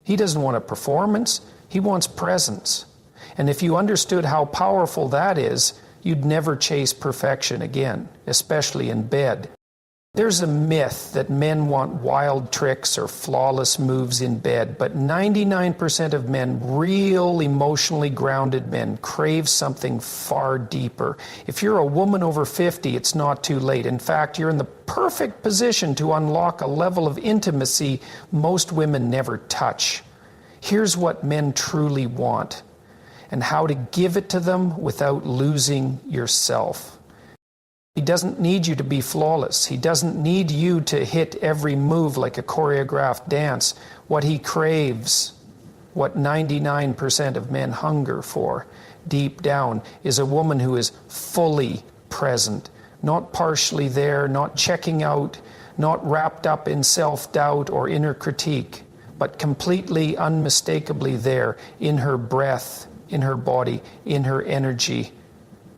He doesn't want a performance, he wants presence. And if you understood how powerful that is, you'd never chase perfection again, especially in bed. There's a myth that men want wild tricks or flawless moves in bed, but 99% of men, real emotionally grounded men, crave something far deeper. If you're a woman over 50, it's not too late. In fact, you're in the perfect position to unlock a level of intimacy most women never touch. Here's what men truly want, and how to give it to them without losing yourself. He doesn't need you to be flawless. He doesn't need you to hit every move like a choreographed dance. What he craves, what 99% of men hunger for deep down, is a woman who is fully present, not partially there, not checking out, not wrapped up in self-doubt or inner critique, but completely, unmistakably there in her breath, in her body, in her energy.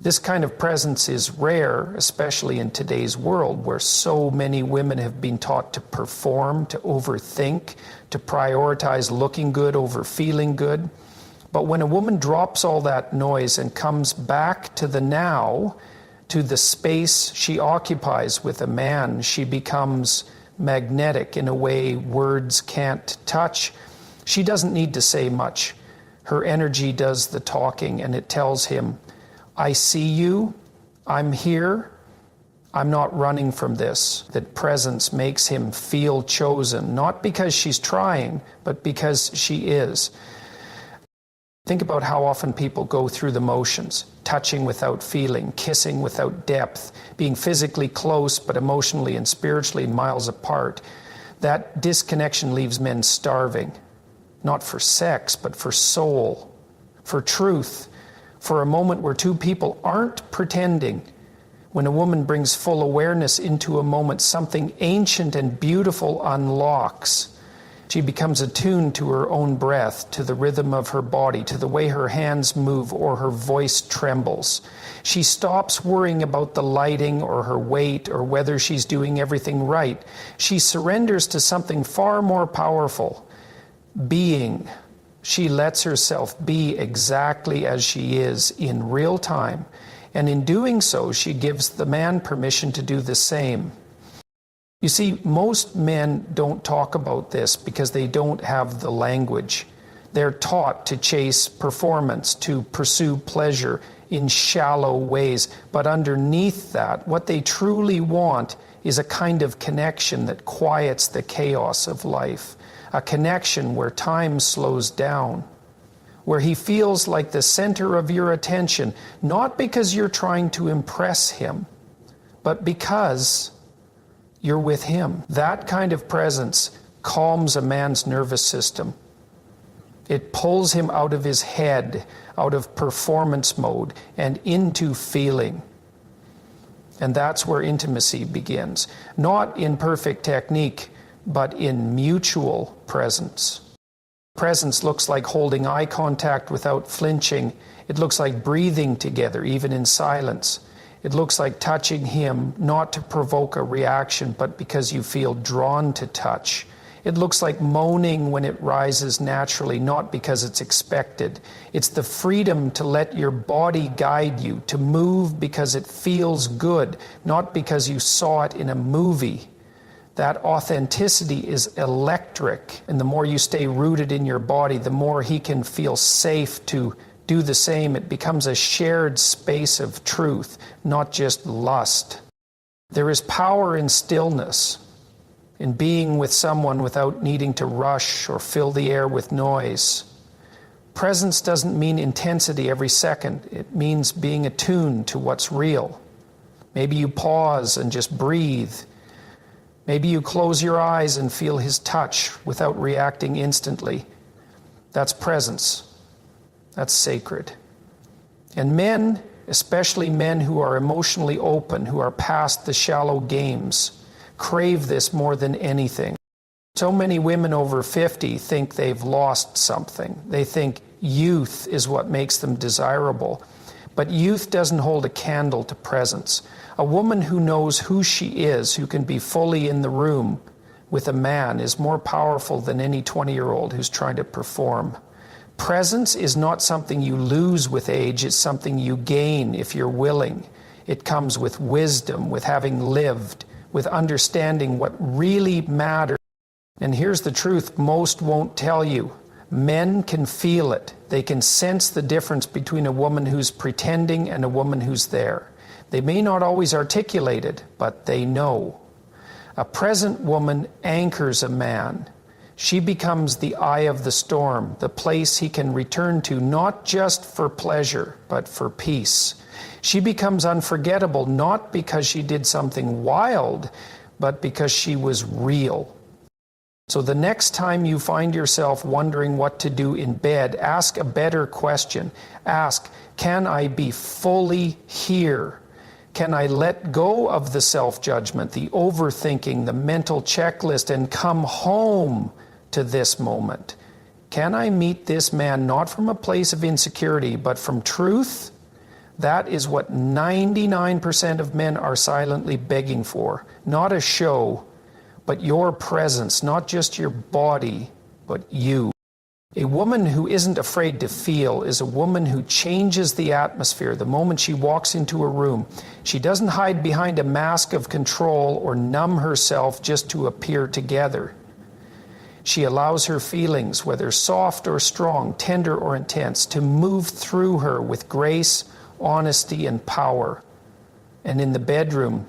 This kind of presence is rare, especially in today's world where so many women have been taught to perform, to overthink, to prioritize looking good over feeling good. But when a woman drops all that noise and comes back to the now, to the space she occupies with a man, she becomes magnetic in a way words can't touch. She doesn't need to say much. Her energy does the talking, and it tells him, I see you, I'm here, I'm not running from this. That presence makes him feel chosen, not because she's trying, but because she is. Think about how often people go through the motions, touching without feeling, kissing without depth, being physically close but emotionally and spiritually miles apart. That disconnection leaves men starving, not for sex, but for soul, for truth, for a moment where two people aren't pretending. When a woman brings full awareness into a moment, something ancient and beautiful unlocks. She becomes attuned to her own breath, to the rhythm of her body, to the way her hands move or her voice trembles. She stops worrying about the lighting or her weight or whether she's doing everything right. She surrenders to something far more powerful, being. She lets herself be exactly as she is in real time, and in doing so, she gives the man permission to do the same. You see, most men don't talk about this because they don't have the language. They're taught to chase performance, to pursue pleasure in shallow ways, but underneath that, what they truly want is a kind of connection that quiets the chaos of life. A connection where time slows down, where he feels like the center of your attention, not because you're trying to impress him, but because you're with him. That kind of presence calms a man's nervous system. It pulls him out of his head, out of performance mode, and into feeling. And that's where intimacy begins. Not in perfect technique, but in mutual presence. Presence looks like holding eye contact without flinching. It looks like breathing together, even in silence. It looks like touching him, not to provoke a reaction, but because you feel drawn to touch. It looks like moaning when it rises naturally, not because it's expected. It's the freedom to let your body guide you, to move because it feels good, not because you saw it in a movie. That authenticity is electric, and the more you stay rooted in your body, the more he can feel safe to do the same. It becomes a shared space of truth, not just lust. There is power in stillness, in being with someone without needing to rush or fill the air with noise. Presence doesn't mean intensity every second. It means being attuned to what's real. Maybe you pause and just breathe. Maybe you close your eyes and feel his touch without reacting instantly. That's presence. That's sacred. And men, especially men who are emotionally open, who are past the shallow games, crave this more than anything. So many women over 50 think they've lost something. They think youth is what makes them desirable. But youth doesn't hold a candle to presence. A woman who knows who she is, who can be fully in the room, with a man is more powerful than any 20-year-old who's trying to perform. Presence is not something you lose with age, it's something you gain if you're willing. It comes with wisdom, with having lived, with understanding what really matters. And here's the truth most won't tell you. Men can feel it. They can sense the difference between a woman who's pretending and a woman who's there. They may not always articulate it, but they know. A present woman anchors a man. She becomes the eye of the storm, the place he can return to not just for pleasure, but for peace. She becomes unforgettable not because she did something wild, but because she was real. So the next time you find yourself wondering what to do in bed, ask a better question. Ask, can I be fully here? Can I let go of the self-judgment, the overthinking, the mental checklist, and come home to this moment? Can I meet this man not from a place of insecurity, but from truth? That is what 99% of men are silently begging for. Not a show, but your presence, not just your body, but you. A woman who isn't afraid to feel is a woman who changes the atmosphere the moment she walks into a room. She doesn't hide behind a mask of control or numb herself just to appear together. She allows her feelings, whether soft or strong, tender or intense, to move through her with grace, honesty, and power. And in the bedroom,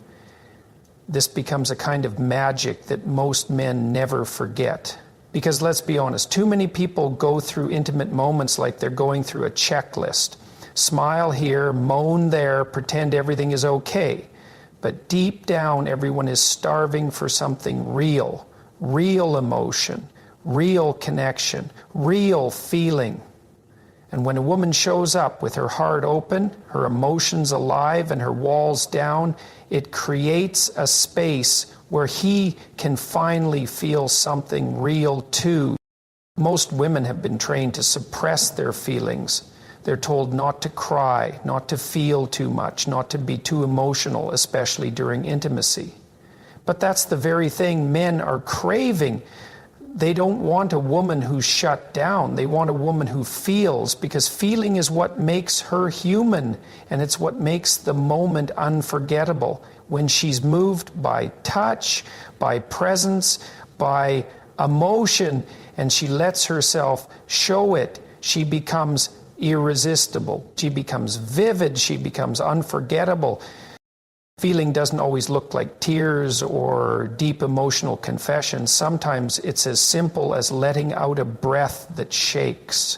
this becomes a kind of magic that most men never forget. Because let's be honest, too many people go through intimate moments like they're going through a checklist. Smile here, moan there, pretend everything is okay. But deep down, everyone is starving for something real. Real emotion, real connection, real feeling. And when a woman shows up with her heart open, her emotions alive, and her walls down, it creates a space where he can finally feel something real too. Most women have been trained to suppress their feelings. They're told not to cry, not to feel too much, not to be too emotional, especially during intimacy. But that's the very thing men are craving. They don't want a woman who's shut down. They want a woman who feels, because feeling is what makes her human, and it's what makes the moment unforgettable. When she's moved by touch, by presence, by emotion, and she lets herself show it, she becomes irresistible. She becomes vivid. She becomes unforgettable. Feeling doesn't always look like tears or deep emotional confession. Sometimes it's as simple as letting out a breath that shakes.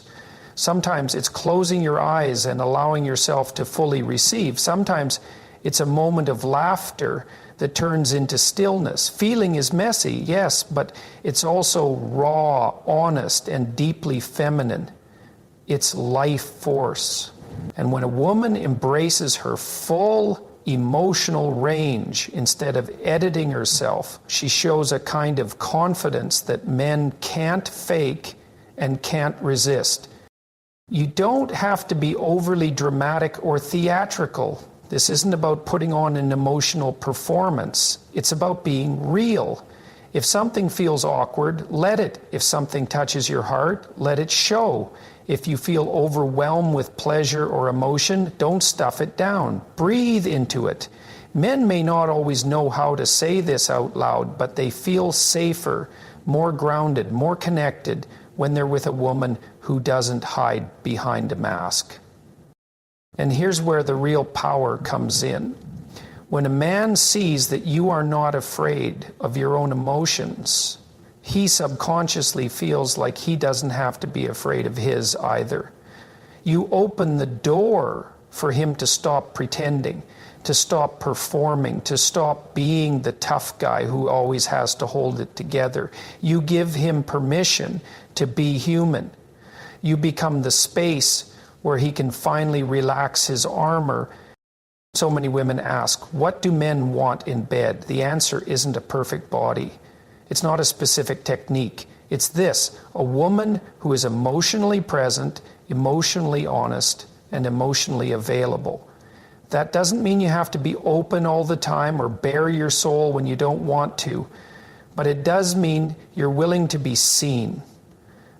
Sometimes it's closing your eyes and allowing yourself to fully receive. Sometimes it's a moment of laughter that turns into stillness. Feeling is messy, yes, but it's also raw, honest, and deeply feminine. It's life force. And when a woman embraces her full emotional range instead of editing herself, she shows a kind of confidence that men can't fake and can't resist. You don't have to be overly dramatic or theatrical. This isn't about putting on an emotional performance. It's about being real. If something feels awkward, let it. If something touches your heart, let it show. If you feel overwhelmed with pleasure or emotion, don't stuff it down. Breathe into it. Men may not always know how to say this out loud, but they feel safer, more grounded, more connected when they're with a woman who doesn't hide behind a mask. And here's where the real power comes in. When a man sees that you are not afraid of your own emotions, he subconsciously feels like he doesn't have to be afraid of his either. You open the door for him to stop pretending, to stop performing, to stop being the tough guy who always has to hold it together. You give him permission to be human. You become the space where he can finally relax his armor. So many women ask, what do men want in bed? The answer isn't a perfect body. It's not a specific technique. It's this: a woman who is emotionally present, emotionally honest, and emotionally available. That doesn't mean you have to be open all the time or bare your soul when you don't want to. but it does mean you're willing to be seen,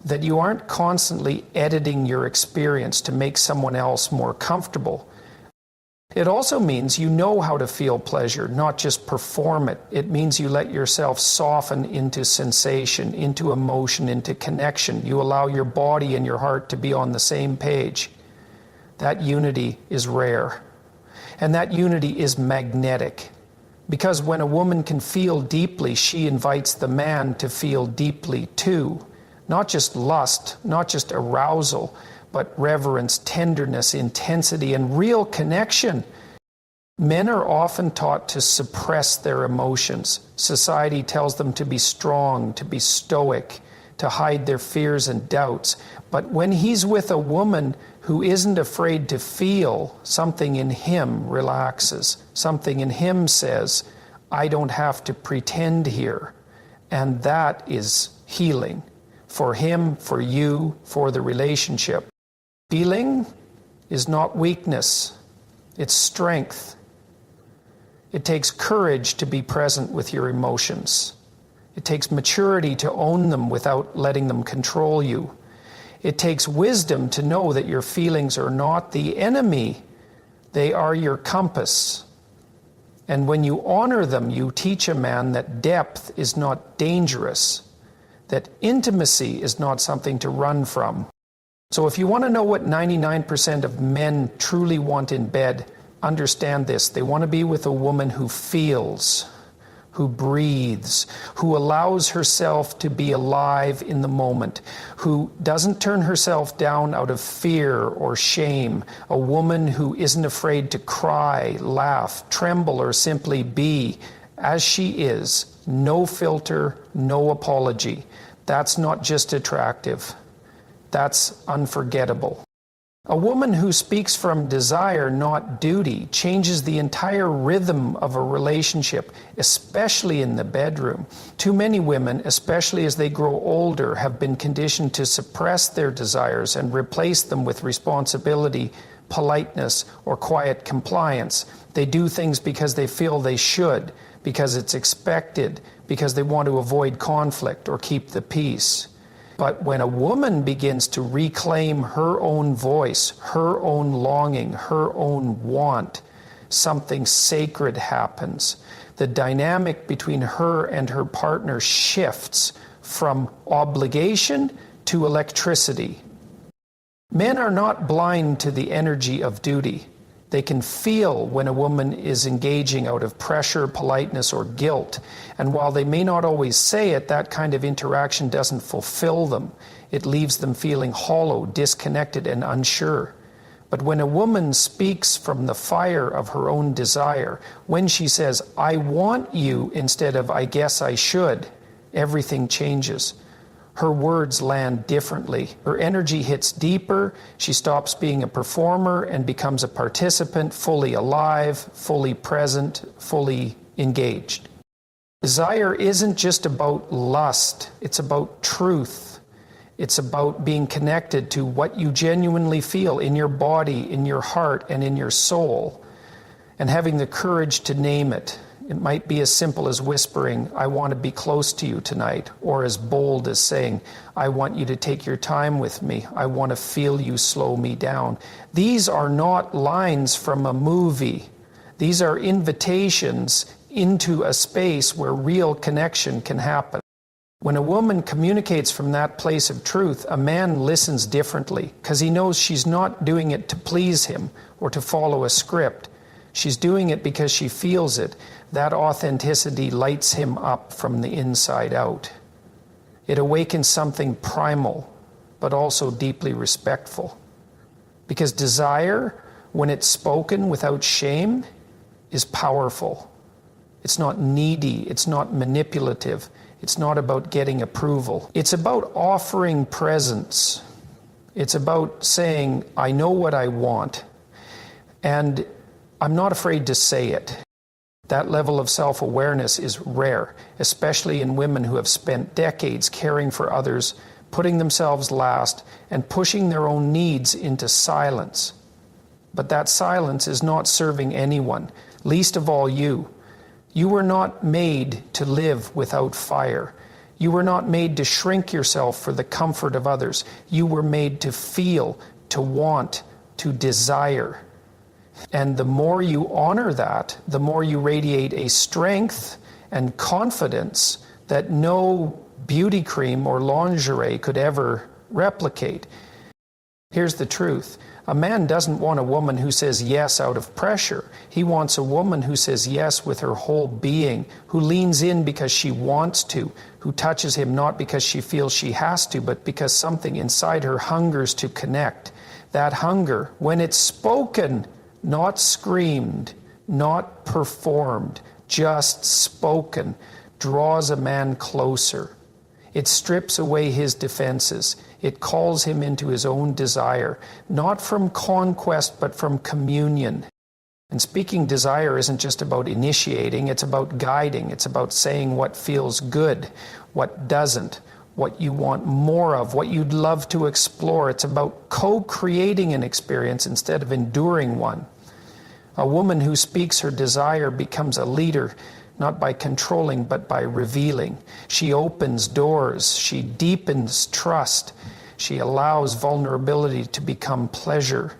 that you aren't constantly editing your experience to make someone else more comfortable. It also means you know how to feel pleasure, not just perform it. It means you let yourself soften into sensation, into emotion, into connection. You allow your body and your heart to be on the same page. That unity is rare. And that unity is magnetic. Because when a woman can feel deeply, she invites the man to feel deeply too. Not just lust, not just arousal, but reverence, tenderness, intensity, and real connection. Men are often taught to suppress their emotions. Society tells them to be strong, to be stoic, to hide their fears and doubts. But when he's with a woman who isn't afraid to feel, something in him relaxes. Something in him says, I don't have to pretend here. And that is healing. For him, for you, for the relationship. Feeling is not weakness, it's strength. It takes courage to be present with your emotions. It takes maturity to own them without letting them control you. It takes wisdom to know that your feelings are not the enemy, they are your compass. And when you honor them, you teach a man that depth is not dangerous, that intimacy is not something to run from. So if you want to know what 99% of men truly want in bed, understand this. They want to be with a woman who feels, who breathes, who allows herself to be alive in the moment, who doesn't turn herself down out of fear or shame, a woman who isn't afraid to cry, laugh, tremble, or simply be as she is. No filter, no apology. That's not just attractive. That's unforgettable. A woman who speaks from desire, not duty, changes the entire rhythm of a relationship, especially in the bedroom. Too many women, especially as they grow older, have been conditioned to suppress their desires and replace them with responsibility, politeness, or quiet compliance. They do things because they feel they should, because it's expected, because they want to avoid conflict or keep the peace. But when a woman begins to reclaim her own voice, her own longing, her own want, something sacred happens. The dynamic between her and her partner shifts from obligation to electricity. Men are not blind to the energy of duty. They can feel when a woman is engaging out of pressure, politeness, or guilt. And while they may not always say it, that kind of interaction doesn't fulfill them. It leaves them feeling hollow, disconnected, and unsure. But when a woman speaks from the fire of her own desire, when she says, I want you, instead of I guess I should, everything changes. Her words land differently. Her energy hits deeper. She stops being a performer and becomes a participant, fully alive, fully present, fully engaged. Desire isn't just about lust. It's about truth. It's about being connected to what you genuinely feel in your body, in your heart, and in your soul, and having the courage to name it. It might be as simple as whispering, I want to be close to you tonight, or as bold as saying, I want you to take your time with me. I want to feel you slow me down. These are not lines from a movie. These are invitations into a space where real connection can happen. When a woman communicates from that place of truth, a man listens differently because he knows she's not doing it to please him or to follow a script. She's doing it because she feels it. That authenticity lights him up from the inside out. It awakens something primal, but also deeply respectful. Because desire, when it's spoken without shame, is powerful. It's not needy, it's not manipulative, it's not about getting approval. It's about offering presence. It's about saying, I know what I want, and I'm not afraid to say it. That level of self-awareness is rare, especially in women who have spent decades caring for others, putting themselves last, and pushing their own needs into silence. But that silence is not serving anyone, least of all you. You were not made to live without fire. You were not made to shrink yourself for the comfort of others. You were made to feel, to want, to desire. And the more you honor that, the more you radiate a strength and confidence that no beauty cream or lingerie could ever replicate. Here's the truth. A man doesn't want a woman who says yes out of pressure. He wants a woman who says yes with her whole being, who leans in because she wants to, who touches him not because she feels she has to, but because something inside her hungers to connect. That hunger, when it's spoken, not screamed, not performed, just spoken, draws a man closer. It strips away his defenses. It calls him into his own desire, not from conquest, but from communion. And speaking desire isn't just about initiating, it's about guiding. It's about saying what feels good, what doesn't, what you want more of, what you'd love to explore. It's about co-creating an experience instead of enduring one. A woman who speaks her desire becomes a leader, not by controlling, but by revealing. She opens doors. She deepens trust. She allows vulnerability to become pleasure.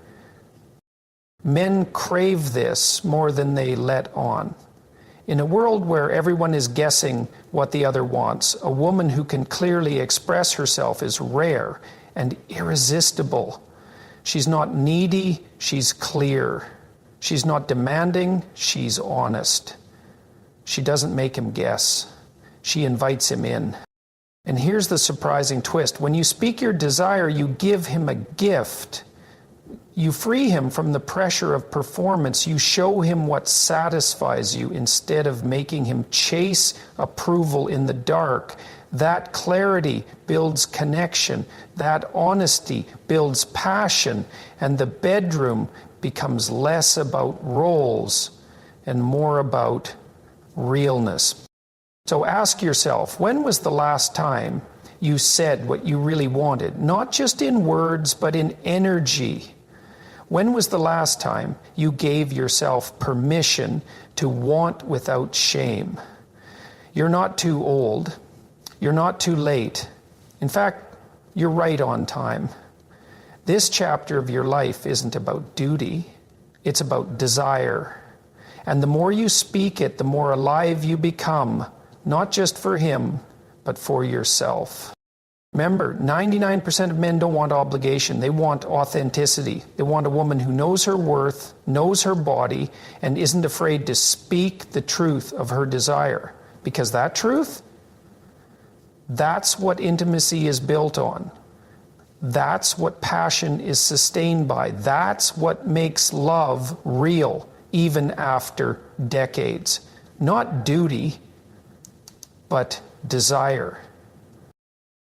Men crave this more than they let on. In a world where everyone is guessing what the other wants, a woman who can clearly express herself is rare and irresistible. She's not needy, she's clear. She's not demanding, she's honest. She doesn't make him guess. She invites him in. And here's the surprising twist. When you speak your desire, you give him a gift. You free him from the pressure of performance. You show him what satisfies you instead of making him chase approval in the dark. That clarity builds connection. That honesty builds passion. And the bedroom becomes less about roles and more about realness. So ask yourself, when was the last time you said what you really wanted? Not just in words, but in energy. When was the last time you gave yourself permission to want without shame? You're not too old. You're not too late. In fact, you're right on time. This chapter of your life isn't about duty. It's about desire. And the more you speak it, the more alive you become, not just for him, but for yourself. Remember, 99% of men don't want obligation. They want authenticity. They want a woman who knows her worth, knows her body, and isn't afraid to speak the truth of her desire. Because that truth, that's what intimacy is built on. That's what passion is sustained by. That's what makes love real, even after decades. Not duty, but desire.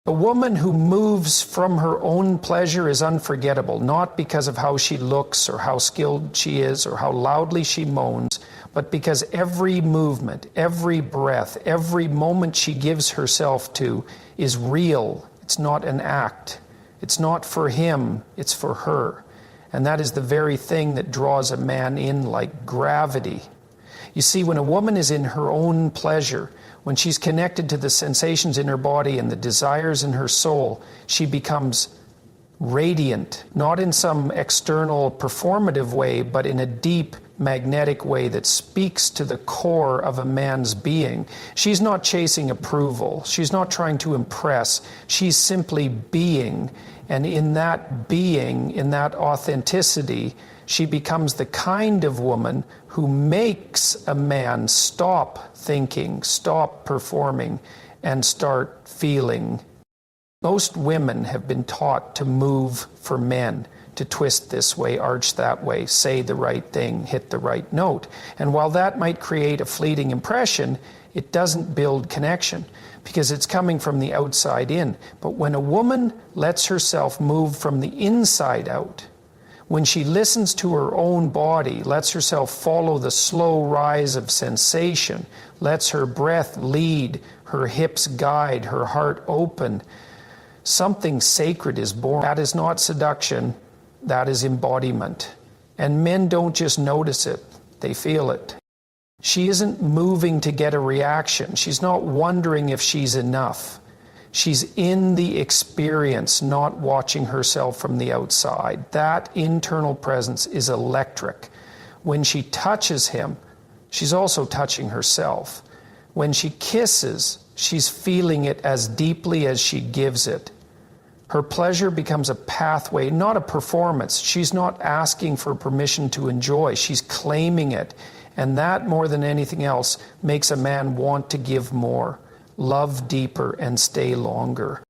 A woman who moves from her own pleasure is unforgettable, not because of how she looks or how skilled she is or how loudly she moans, but because every movement, every breath, every moment she gives herself to is real. It's not an act. It's not for him, it's for her. And that is the very thing that draws a man in like gravity. You see, when a woman is in her own pleasure, when she's connected to the sensations in her body and the desires in her soul, she becomes radiant, not in some external performative way, but in a deep magnetic way that speaks to the core of a man's being. She's not chasing approval. She's not trying to impress. She's simply being. And in that being, in that authenticity, she becomes the kind of woman who makes a man stop thinking, stop performing, and start feeling. Most women have been taught to move for men, to twist this way, arch that way, say the right thing, hit the right note. And while that might create a fleeting impression, it doesn't build connection because it's coming from the outside in. But when a woman lets herself move from the inside out, when she listens to her own body, lets herself follow the slow rise of sensation, lets her breath lead, her hips guide, her heart open, something sacred is born. That is not seduction, that is embodiment. And men don't just notice it, they feel it. She isn't moving to get a reaction. She's not wondering if she's enough. She's in the experience, not watching herself from the outside. That internal presence is electric. When she touches him, she's also touching herself. When she kisses, she's feeling it as deeply as she gives it. Her pleasure becomes a pathway, not a performance. She's not asking for permission to enjoy. She's claiming it. And that, more than anything else, makes a man want to give more, love deeper, and stay longer.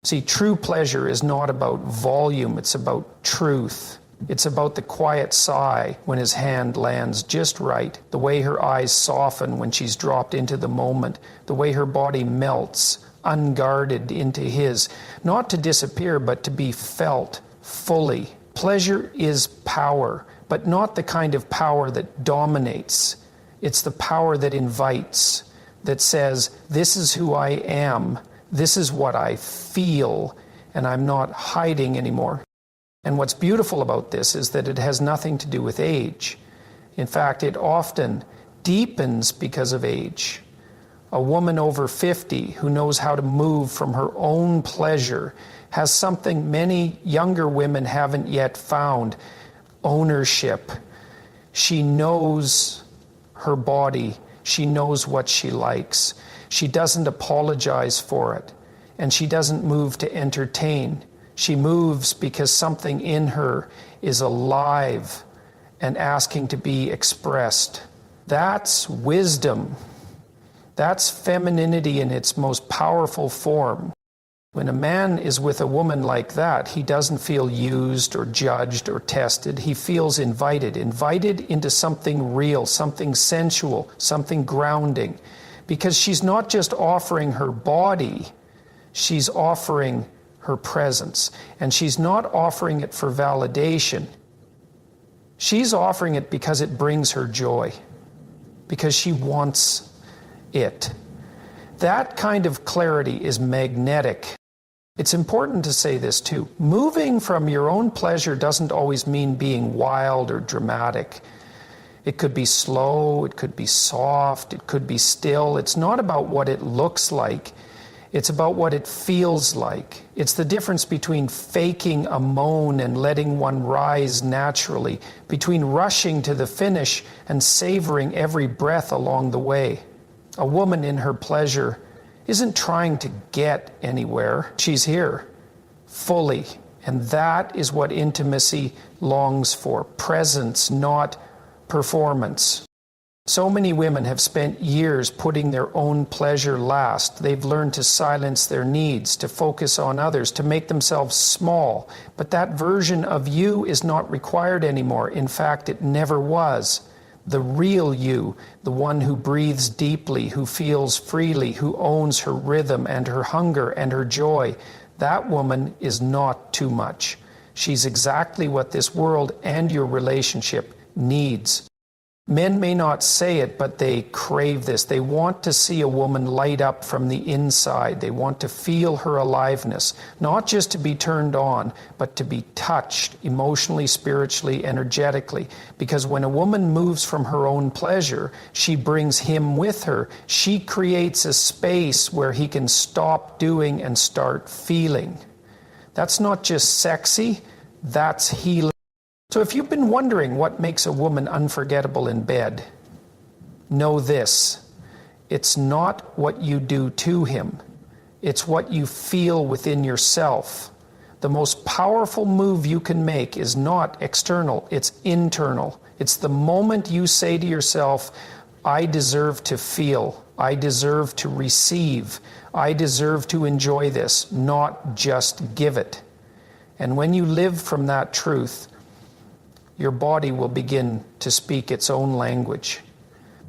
See, true pleasure is not about volume. It's about truth. It's about the quiet sigh when his hand lands just right, the way her eyes soften when she's dropped into the moment, the way her body melts, unguarded, into his, not to disappear, but to be felt fully. Pleasure is power, but not the kind of power that dominates. It's the power that invites, that says, this is who I am, this is what I feel, and I'm not hiding anymore. And what's beautiful about this is that it has nothing to do with age. In fact, it often deepens because of age. A woman over 50 who knows how to move from her own pleasure has something many younger women haven't yet found: ownership. She knows her body. She knows what she likes. She doesn't apologize for it. And she doesn't move to entertain. She moves because something in her is alive and asking to be expressed. That's wisdom. That's femininity in its most powerful form. When a man is with a woman like that, he doesn't feel used or judged or tested. He feels invited into something real, something sensual, something grounding. Because she's not just offering her body, she's offering her presence. And she's not offering it for validation. She's offering it because it brings her joy, because she wants it. That kind of clarity is magnetic. It's important to say this too. Moving from your own pleasure doesn't always mean being wild or dramatic. It could be slow, it could be soft, it could be still. It's not about what it looks like. It's about what it feels like. It's the difference between faking a moan and letting one rise naturally, between rushing to the finish and savoring every breath along the way. A woman in her pleasure isn't trying to get anywhere. She's here, fully. And that is what intimacy longs for. Presence, not performance. So many women have spent years putting their own pleasure last. They've learned to silence their needs, to focus on others, to make themselves small. But that version of you is not required anymore. In fact, it never was. The real you, the one who breathes deeply, who feels freely, who owns her rhythm and her hunger and her joy, that woman is not too much. She's exactly what this world and your relationship needs. Men may not say it, but they crave this. They want to see a woman light up from the inside. They want to feel her aliveness, not just to be turned on, but to be touched emotionally, spiritually, energetically. Because when a woman moves from her own pleasure, she brings him with her. She creates a space where he can stop doing and start feeling. That's not just sexy, that's healing. So if you've been wondering what makes a woman unforgettable in bed, know this: it's not what you do to him, it's what you feel within yourself. The most powerful move you can make is not external, it's internal. It's the moment you say to yourself, I deserve to feel, I deserve to receive, I deserve to enjoy this, not just give it. And when you live from that truth, your body will begin to speak its own language.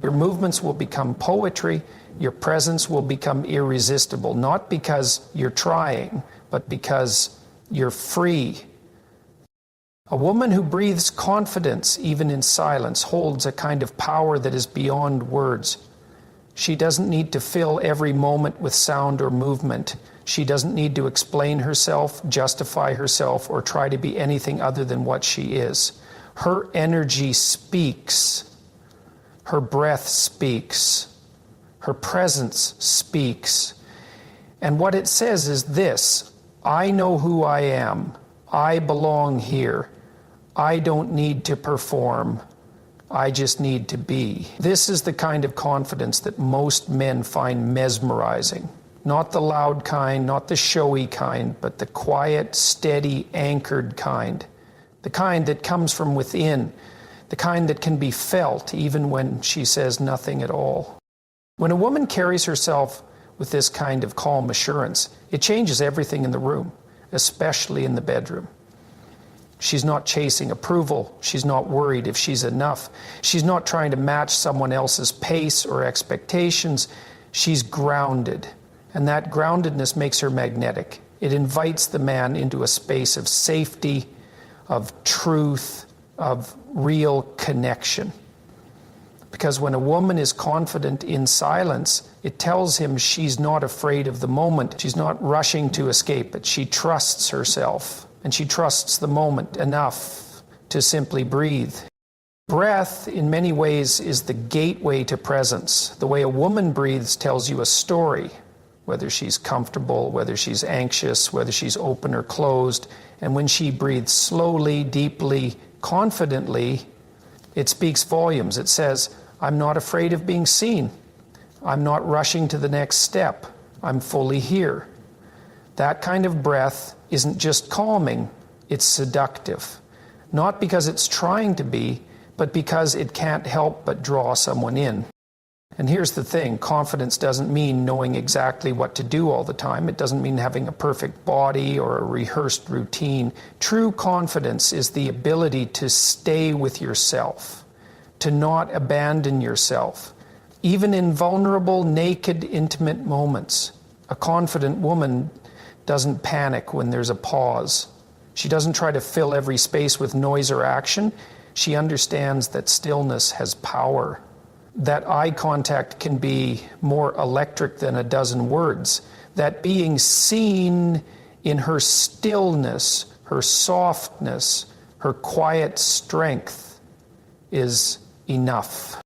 Your movements will become poetry. Your presence will become irresistible, not because you're trying, but because you're free. A woman who breathes confidence, even in silence, holds a kind of power that is beyond words. She doesn't need to fill every moment with sound or movement. She doesn't need to explain herself, justify herself, or try to be anything other than what she is. Her energy speaks. Her breath speaks. Her presence speaks. And what it says is this: I know who I am. I belong here. I don't need to perform. I just need to be. This is the kind of confidence that most men find mesmerizing. Not the loud kind, not the showy kind, but the quiet, steady, anchored kind. The kind that comes from within. The kind that can be felt even when she says nothing at all. When a woman carries herself with this kind of calm assurance, it changes everything in the room, especially in the bedroom. She's not chasing approval. She's not worried if she's enough. She's not trying to match someone else's pace or expectations. She's grounded. And that groundedness makes her magnetic. It invites the man into a space of safety, of truth, of real connection. Because when a woman is confident in silence, it tells him she's not afraid of the moment. She's not rushing to escape it. She trusts herself, and she trusts the moment enough to simply breathe. Breath, in many ways, is the gateway to presence. The way a woman breathes tells you a story, whether she's comfortable, whether she's anxious, whether she's open or closed. And when she breathes slowly, deeply, confidently, it speaks volumes. It says, I'm not afraid of being seen. I'm not rushing to the next step. I'm fully here. That kind of breath isn't just calming, it's seductive. Not because it's trying to be, but because it can't help but draw someone in. And here's the thing, confidence doesn't mean knowing exactly what to do all the time. It doesn't mean having a perfect body or a rehearsed routine. True confidence is the ability to stay with yourself, to not abandon yourself, even in vulnerable, naked, intimate moments. A confident woman doesn't panic when there's a pause. She doesn't try to fill every space with noise or action. She understands that stillness has power. That eye contact can be more electric than a dozen words. That being seen in her stillness, her softness, her quiet strength is enough.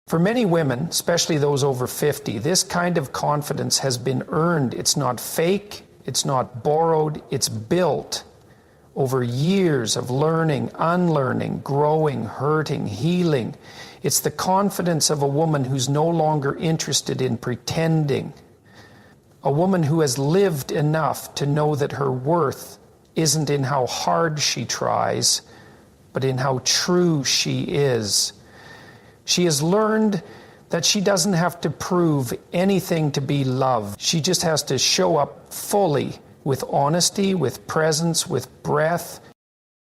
For many women, especially those over 50, this kind of confidence has been earned. It's not fake, it's not borrowed, it's built over years of learning, unlearning, growing, hurting, healing. It's the confidence of a woman who's no longer interested in pretending. A woman who has lived enough to know that her worth isn't in how hard she tries, but in how true she is. She has learned that she doesn't have to prove anything to be loved. She just has to show up fully with honesty, with presence, with breath.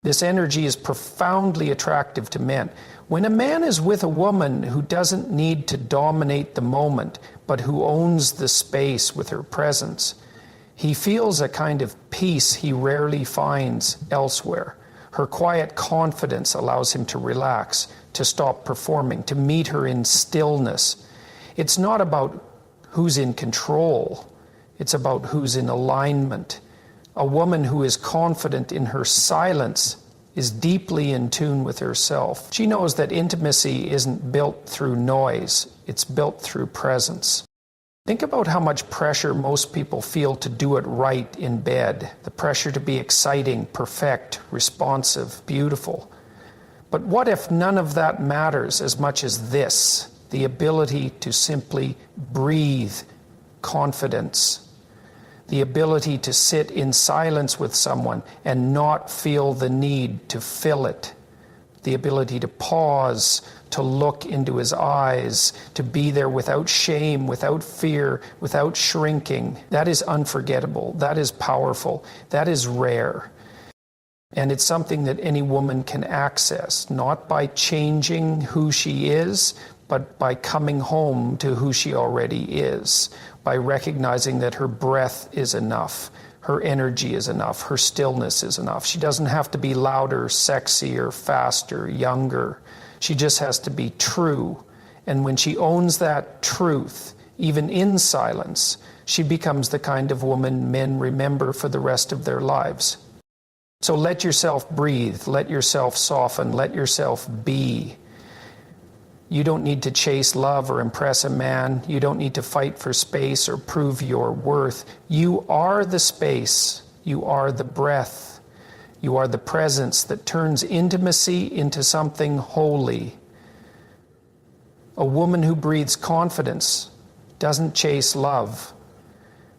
This energy is profoundly attractive to men. When a man is with a woman who doesn't need to dominate the moment, but who owns the space with her presence, he feels a kind of peace he rarely finds elsewhere. Her quiet confidence allows him to relax, to stop performing, to meet her in stillness. It's not about who's in control. It's about who's in alignment. A woman who is confident in her silence is deeply in tune with herself. She knows that intimacy isn't built through noise, it's built through presence. Think about how much pressure most people feel to do it right in bed. The pressure to be exciting, perfect, responsive, beautiful. But what if none of that matters as much as this? The ability to simply breathe confidence. The ability to sit in silence with someone and not feel the need to fill it. The ability to pause, to look into his eyes, to be there without shame, without fear, without shrinking. That is unforgettable. That is powerful. That is rare. And it's something that any woman can access, not by changing who she is, but by coming home to who she already is, by recognizing that her breath is enough, her energy is enough, her stillness is enough. She doesn't have to be louder, sexier, faster, younger. She just has to be true. And when she owns that truth, even in silence, she becomes the kind of woman men remember for the rest of their lives. So let yourself breathe, let yourself soften, let yourself be. You don't need to chase love or impress a man. You don't need to fight for space or prove your worth. You are the space. You are the breath. You are the presence that turns intimacy into something holy. A woman who breathes confidence doesn't chase love.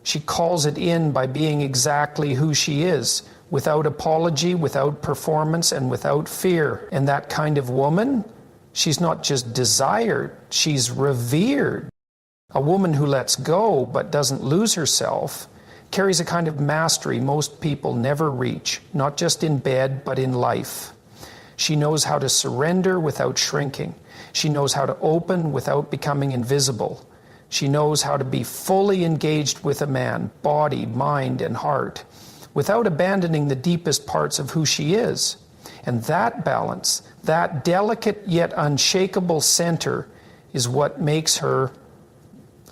She calls it in by being exactly who she is, without apology, without performance, and without fear. And that kind of woman, she's not just desired, she's revered. A woman who lets go but doesn't lose herself carries a kind of mastery most people never reach, not just in bed, but in life. She knows how to surrender without shrinking. She knows how to open without becoming invisible. She knows how to be fully engaged with a man, body, mind, and heart, without abandoning the deepest parts of who she is. And that balance, that delicate yet unshakable center, is what makes her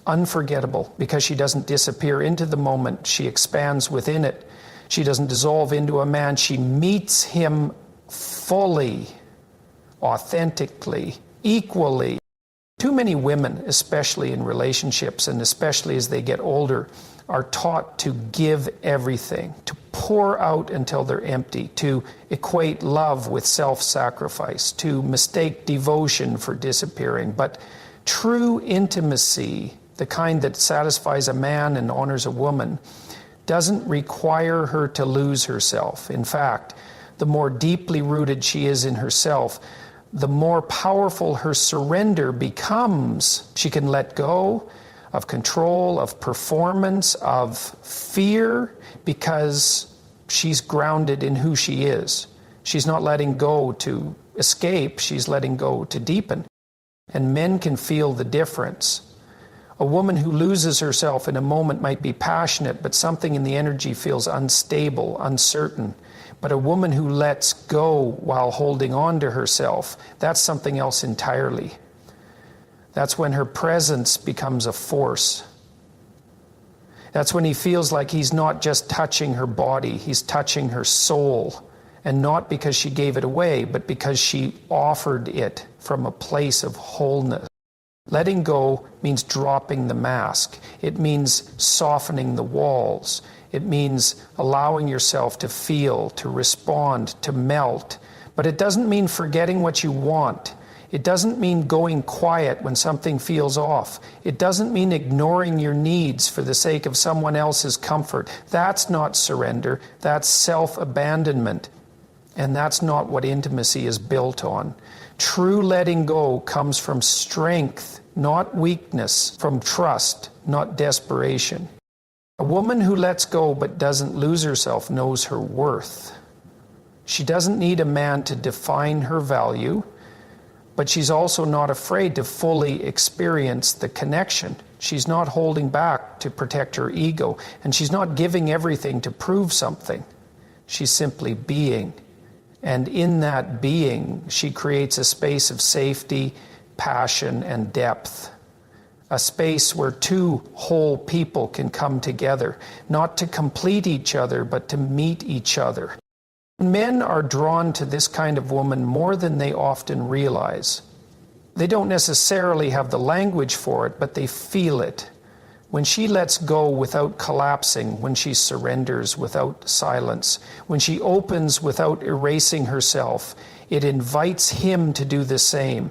unforgettable, because she doesn't disappear into the moment. She expands within it. She doesn't dissolve into a man. She meets him fully, authentically, equally. Too many women, especially in relationships and especially as they get older, are taught to give everything, to pour out until they're empty, to equate love with self-sacrifice, to mistake devotion for disappearing. But true intimacy, the kind that satisfies a man and honors a woman, doesn't require her to lose herself. In fact, the more deeply rooted she is in herself, the more powerful her surrender becomes. She can let go of control, of performance, of fear, because she's grounded in who she is. She's not letting go to escape, she's letting go to deepen. And men can feel the difference. A woman who loses herself in a moment might be passionate, but something in the energy feels unstable, uncertain. But a woman who lets go while holding on to herself, that's something else entirely. That's when her presence becomes a force. That's when he feels like he's not just touching her body, he's touching her soul. And not because she gave it away, but because she offered it from a place of wholeness. Letting go means dropping the mask. It means softening the walls. It means allowing yourself to feel, to respond, to melt. But it doesn't mean forgetting what you want. It doesn't mean going quiet when something feels off. It doesn't mean ignoring your needs for the sake of someone else's comfort. That's not surrender. That's self-abandonment. And that's not what intimacy is built on. True letting go comes from strength, not weakness, from trust, not desperation. A woman who lets go but doesn't lose herself knows her worth. She doesn't need a man to define her value, but she's also not afraid to fully experience the connection. She's not holding back to protect her ego, and she's not giving everything to prove something. She's simply being. And in that being, she creates a space of safety, passion, and depth. A space where two whole people can come together, not to complete each other, but to meet each other. Men are drawn to this kind of woman more than they often realize. They don't necessarily have the language for it, but they feel it. When she lets go without collapsing, when she surrenders without silence, when she opens without erasing herself, it invites him to do the same.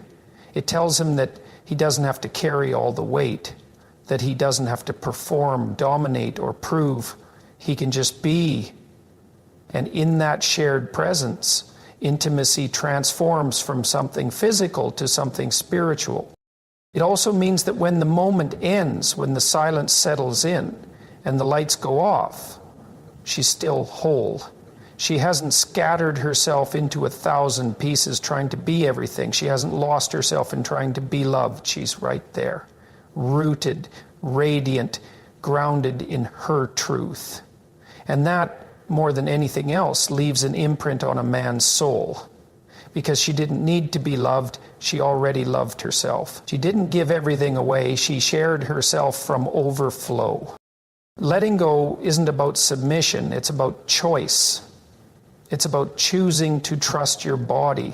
It tells him that he doesn't have to carry all the weight, that he doesn't have to perform, dominate, or prove. He can just be. And in that shared presence, intimacy transforms from something physical to something spiritual. It also means that when the moment ends, when the silence settles in and the lights go off, she's still whole. She hasn't scattered herself into 1,000 pieces trying to be everything. She hasn't lost herself in trying to be loved. She's right there, rooted, radiant, grounded in her truth. And that, more than anything else, leaves an imprint on a man's soul. Because she didn't need to be loved, she already loved herself. She didn't give everything away, she shared herself from overflow. Letting go isn't about submission, it's about choice. It's about choosing to trust your body,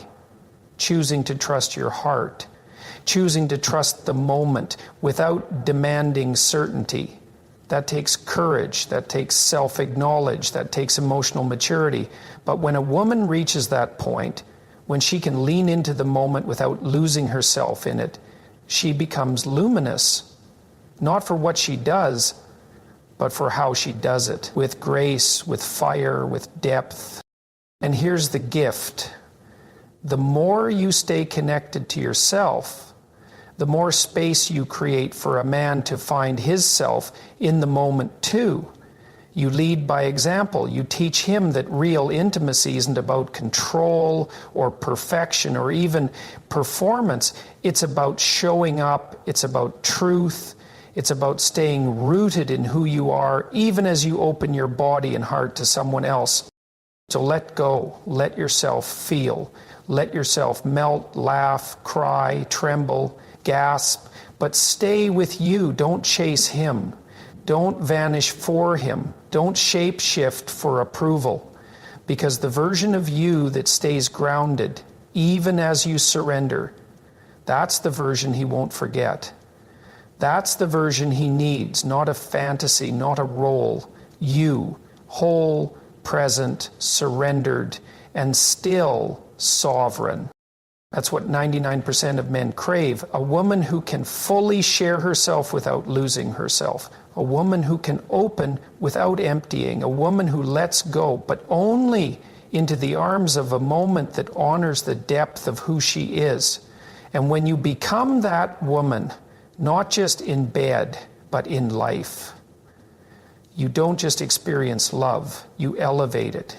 choosing to trust your heart, choosing to trust the moment without demanding certainty. That takes courage, that takes self-acknowledge, that takes emotional maturity. But when a woman reaches that point, when she can lean into the moment without losing herself in it, she becomes luminous, not for what she does, but for how she does it, with grace, with fire, with depth. And here's the gift. The more you stay connected to yourself, the more space you create for a man to find his self in the moment too. You lead by example. You teach him that real intimacy isn't about control or perfection or even performance. It's about showing up. It's about truth. It's about staying rooted in who you are, even as you open your body and heart to someone else. So let go. Let yourself feel. Let yourself melt, laugh, cry, tremble, gasp, but stay with you. Don't chase him. Don't vanish for him. Don't shape-shift for approval, because the version of you that stays grounded, even as you surrender, that's the version he won't forget. That's the version he needs, not a fantasy, not a role. You, whole, present, surrendered, and still sovereign. That's what 99% of men crave. A woman who can fully share herself without losing herself. A woman who can open without emptying. A woman who lets go, but only into the arms of a moment that honors the depth of who she is. And when you become that woman, not just in bed, but in life, you don't just experience love, you elevate it.